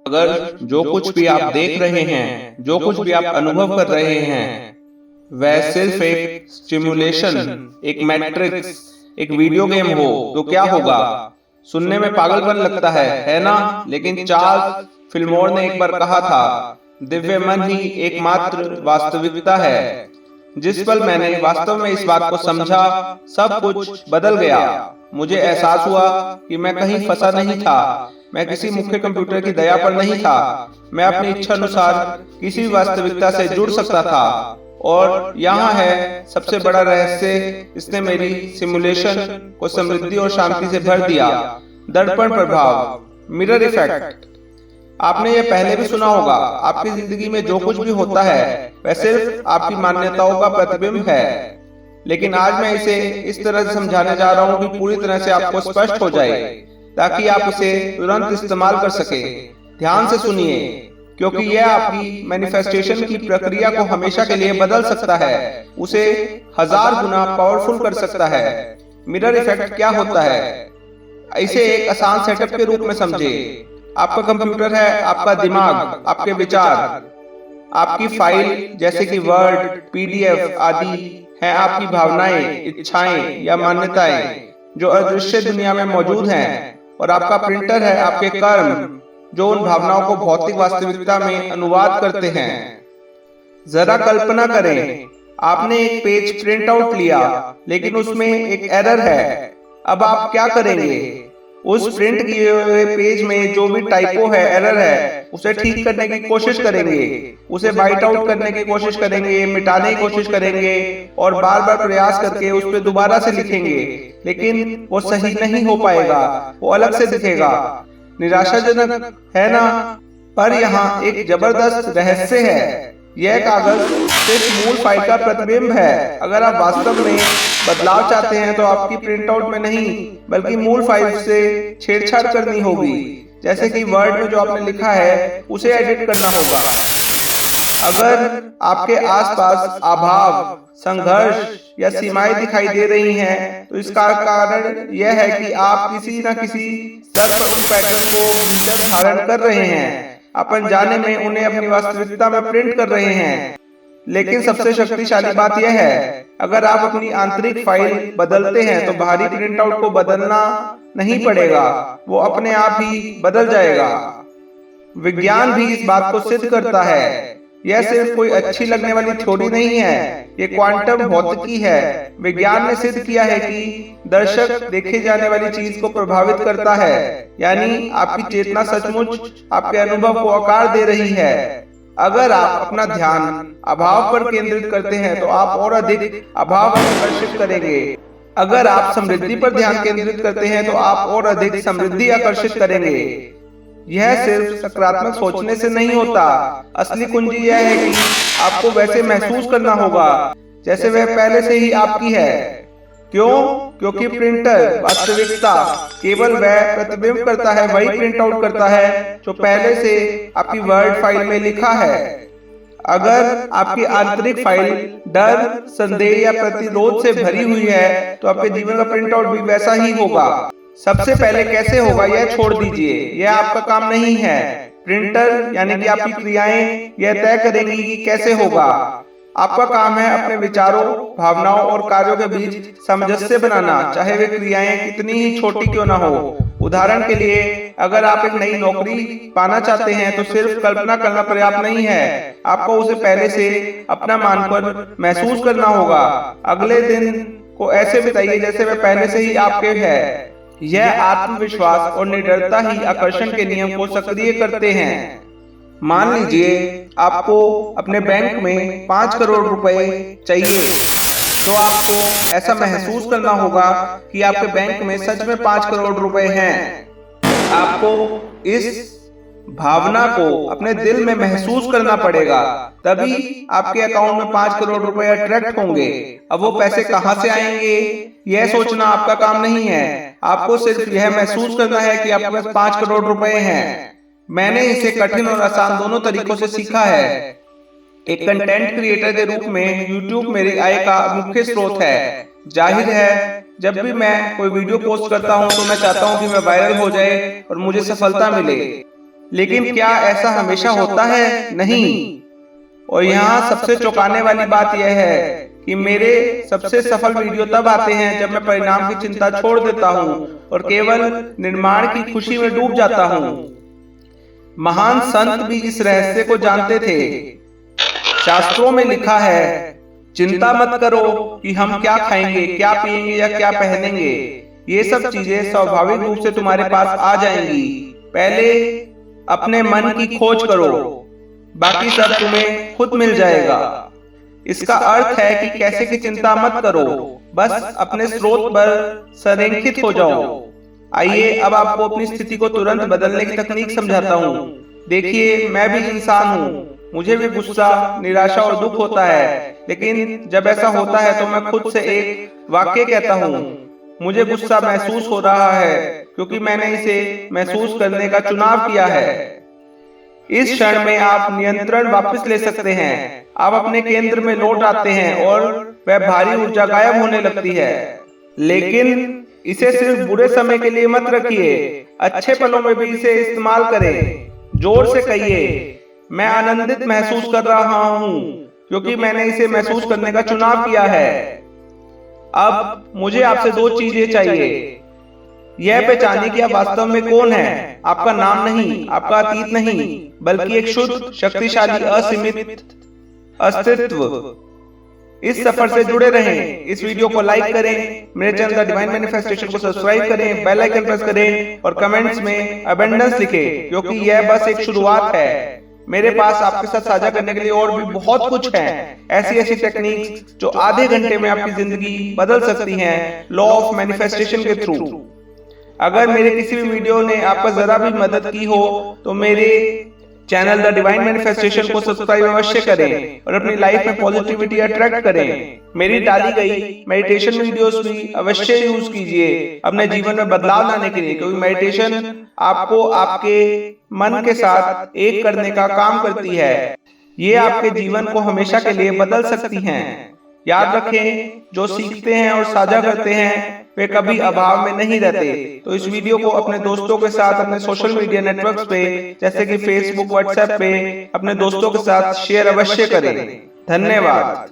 अगर जो कुछ भी आप देख रहे हैं, जो कुछ भी आप अनुभव कर रहे हैं, वह सिर्फ एक स्टिमुलेशन, एक मैट्रिक्स, एक वीडियो गेम हो तो क्या होगा? सुनने में पागलपन लगता है ना? लेकिन चार्ल्स फिल्मोर ने एक बार कहा था, दिव्य मन ही एकमात्र वास्तविकता है। जिस पल मैंने वास्तव में इस बात को समझा, सब कुछ बदल गया। मुझे एहसास हुआ कि मैं कहीं फंसा नहीं था, मैं किसी मुख्य कंप्यूटर की दया पर नहीं था। मैं अपनी इच्छा अनुसार किसी भी वास्तविकता से जुड़ सकता था। और यहाँ है सबसे बड़ा रहस्य, इसने मेरी सिमुलेशन को समृद्धि और शांति से भर दिया। दर्पण प्रभाव, मिरर इफेक्ट। आपने ये पहले भी सुना होगा, आपकी जिंदगी में जो कुछ भी होता है वह सिर्फ आपकी मान्यताओं का प्रतिबिंब है। लेकिन आज मैं इसे इस तरह से समझाने जा रहा हूँ कि पूरी तरह से आपको स्पष्ट हो जाए, ताकि आप इसे तुरंत इस्तेमाल कर सके। ध्यान से सुनिए, क्योंकि यह आपकी मैनिफेस्टेशन की प्रक्रिया को हमेशा के लिए बदल सकता है, उसे 1000 गुना पावरफुल कर सकता है। मिरर इफेक्ट क्या होता है? इसे एक आसान सेटअप के रूप में समझे। आपका कंप्यूटर है आपका दिमाग, आपके विचार, आपकी फाइल जैसे कि वर्ड, पीडीएफ आदि हैं आपकी भावनाएं, इच्छाएं या मान्यताएं जो अदृश्य दुनिया में मौजूद हैं। और आपका प्रिंटर है आपके कर्म, जो उन भावनाओं को भौतिक वास्तविकता में अनुवाद करते हैं। जरा कल्पना करें, आपने एक पेज प्रिंट आउट लिया, लेकिन उसमें एक एरर है। अब आप क्या करेंगे? उस प्रिंट किए हुए पेज में जो भी टाइपो है, एरर है, उसे ठीक करने की कोशिश करेंगे, उसे वाइट आउट करने की कोशिश करेंगे, मिटाने की कोशिश करेंगे और बार बार प्रयास करके उस पर दोबारा से लिखेंगे। लेकिन वो सही नहीं हो पाएगा, वो अलग से दिखेगा। निराशाजनक है ना? पर यहाँ एक जबरदस्त रहस्य है। यह कागज सिर्फ मूल फाइल का प्रतिबिंब है। अगर आप वास्तव में बदलाव चाहते हैं तो आपकी प्रिंटआउट में नहीं, बल्कि मूल फाइल से छेड़छाड़ करनी होगी। जैसे कि वर्ड में जो आपने लिखा है उसे एडिट करना होगा। अगर आपके आसपास अभाव, संघर्ष या सीमाएं दिखाई दे रही हैं, तो इसका कारण यह है कि आप किसी न किसी स्तर पर उन पैटर्न को भीतर धारण कर रहे हैं। आप अनजाने में उन्हें अपनी वास्तविकता में प्रिंट कर रहे हैं। लेकिन सबसे शक्तिशाली बात यह है, अगर आप अपनी आंतरिक फाइल बदलते हैं तो बाहरी प्रिंटआउट को बदलना नहीं पड़ेगा, वो अपने आप ही बदल जाएगा। विज्ञान भी इस बात को सिद्ध करता है। यह सिर्फ कोई अच्छी लगने वाली थ्योरी नहीं है, ये क्वांटम भौतिकी है। विज्ञान ने सिद्ध किया है कि दर्शक देखे जाने वाली चीज को प्रभावित करता है, यानी आपकी चेतना सचमुच आपके अनुभव को आकार दे रही है। अगर आप अपना ध्यान अभाव पर केंद्रित करते हैं तो आप और अधिक अभाव आकर्षित करेंगे। अगर आप समृद्धि पर ध्यान केंद्रित करते हैं तो आप और अधिक समृद्धि आकर्षित करेंगे। यह सिर्फ सकारात्मक सोचने से नहीं होता। असली कुंजी यह है कि आपको वैसे महसूस करना होगा जैसे वह पहले से ही आपकी है। क्यों? क्योंकि प्रिंटर वास्तविकता केवल वह प्रतिबिंब करता है, वही प्रिंट आउट करता है जो पहले से आपकी वर्ड फाइल में लिखा है। अगर आपकी आंतरिक फाइल डर, संदेह या प्रतिरोध से भरी हुई है तो आपके जीवन का प्रिंट आउट भी वैसा ही होगा। सबसे पहले कैसे होगा यह छोड़ दीजिए, यह आपका काम नहीं है। प्रिंटर यानी कि आपकी क्रियाएं यह तय करेंगी कि कैसे होगा। आपका काम है अपने विचारों, भावनाओं और कार्यों के बीच सामंजस्य बनाना, चाहे वे क्रियाएं कितनी ही छोटी क्यों ना हो। उदाहरण के लिए, अगर आप एक नई नौकरी पाना चाहते हैं तो सिर्फ कल्पना करना पर्याप्त नहीं है, आपको उसे पहले से अपना मानकर महसूस करना होगा। अगले दिन को ऐसे बिताइए जैसे वह पहले से ही आपके है। यह आत्मविश्वास और निडरता ही आकर्षण के नियम को सक्रिय करते हैं। मान लीजिए आपको अपने बैंक में 5 करोड़ रुपए चाहिए, तो आपको ऐसा महसूस करना होगा कि आपके बैंक में सच में 5 करोड़ रुपए हैं। आपको इस भावना को अपने दिल में महसूस करना पड़ेगा, तभी आपके अकाउंट में 5 करोड़ रुपए अट्रैक्ट होंगे। अब वो पैसे कहां से आएंगे, यह सोचना आपका काम नहीं है। आपको सिर्फ यह महसूस करना है कि आपके पास 5 करोड़ रुपए हैं। मैंने इसे कठिन और आसान दोनों तरीकों से सीखा है। एक कंटेंट क्रिएटर के रूप में YouTube मेरी आय का मुख्य स्रोत है। जाहिर है, जब भी मैं कोई वीडियो पोस्ट करता हूं तो मैं चाहता हूं कि मैं वायरल हो जाए और मुझे सफलता मिले। लेकिन क्या ऐसा हमेशा होता है? नहीं। और यहाँ सबसे चौंकाने वाली बात यह है कि मेरे सबसे सफल वीडियो तब आते हैं जब मैं परिणाम की चिंता छोड़ देता हूँ और केवल निर्माण की खुशी में डूब जाता हूँ। महान संत भी इस रहस्य को जानते थे। शास्त्रों में लिखा है, चिंता मत करो कि हम क्या खाएंगे, क्या पिएंगे या क्या पहनेंगे। ये सब चीजें स्वाभाविक रूप से तुम्हारे पास आ जाएंगी। पहले अपने मन की खोज करो, बाकी सब तुम्हें खुद मिल जाएगा। इसका अर्थ है कि कैसे की चिंता मत करो, बस अपने स्रोत पर संरेखित हो जाओ। आइए अब आपको अपनी स्थिति को तुरंत बदलने की तकनीक समझाता हूँ। देखिए, मैं भी इंसान हूँ, मुझे भी गुस्सा, निराशा और दुख होता है, लेकिन जब ऐसा होता है तो मैं खुद से एक वाक्य कहता हूँ, मुझे गुस्सा महसूस हो रहा है क्योंकि मैंने इसे महसूस करने का चुनाव किया है। इस क्षण में आप नियंत्रण वापस ले सकते हैं। आप अपने केंद्र में लौट आते हैं और वह भारी ऊर्जा गायब होने लगती है। लेकिन इसे सिर्फ बुरे समय के लिए मत रखिए, अच्छे पलों में भी इसे इस्तेमाल करें। जोर से कहिए, मैं आनंदित महसूस कर रहा हूँ क्योंकि मैंने इसे महसूस करने का चुनाव किया है। अब मुझे आपसे दो चीजें चाहिए। यह पहचानिए कि आप वास्तव में कौन हैं। आपका नाम नहीं, आपका अतीत नहीं, बल्कि एक शुद्ध, शक्तिशाली, असीमित अस्तित्व। इस सफर से जुड़े रहें। इस वीडियो को लाइक करें, मेरे चैनल द डिवाइन मैनिफेस्टेशन को सब्सक्राइब करें, बेल आइकन प्रेस करें और कमेंट्स में अबंडेंस लिखें, क्योंकि यह बस एक शुरुआत है। मेरे पास आपके साथ साझा करने के लिए और भी बहुत कुछ है। ऐसी टेक्निक्स जो आधे घंटे में आपकी जिंदगी बदल सकती हैं, लॉ ऑफ मैनिफेस्टेशन के थ्रू। अगर मेरे किसी भी वीडियो ने आपका जरा भी मदद की हो तो मेरे चैनल द डिवाइन मैनिफेस्टेशन को सब्सक्राइब अवश्य करें और अपनी लाइफ में पॉजिटिविटी अट्रैक्ट करें। मेरी डाली गई मेडिटेशन वीडियोस भी अवश्य यूज कीजिए अपने जीवन में बदलाव लाने के लिए, क्योंकि मेडिटेशन आपको आपके मन के साथ एक करने का काम करती है। ये आपके जीवन को हमेशा के लिए बदल सकती हैं। याद रखें, जो सीखते हैं और साझा करते हैं वे कभी अभाव में नहीं रहते। तो इस वीडियो को अपने दोस्तों के साथ, अपने सोशल मीडिया नेटवर्क्स पे जैसे कि फेसबुक, व्हाट्सएप पे अपने दोस्तों के साथ शेयर अवश्य करें। धन्यवाद।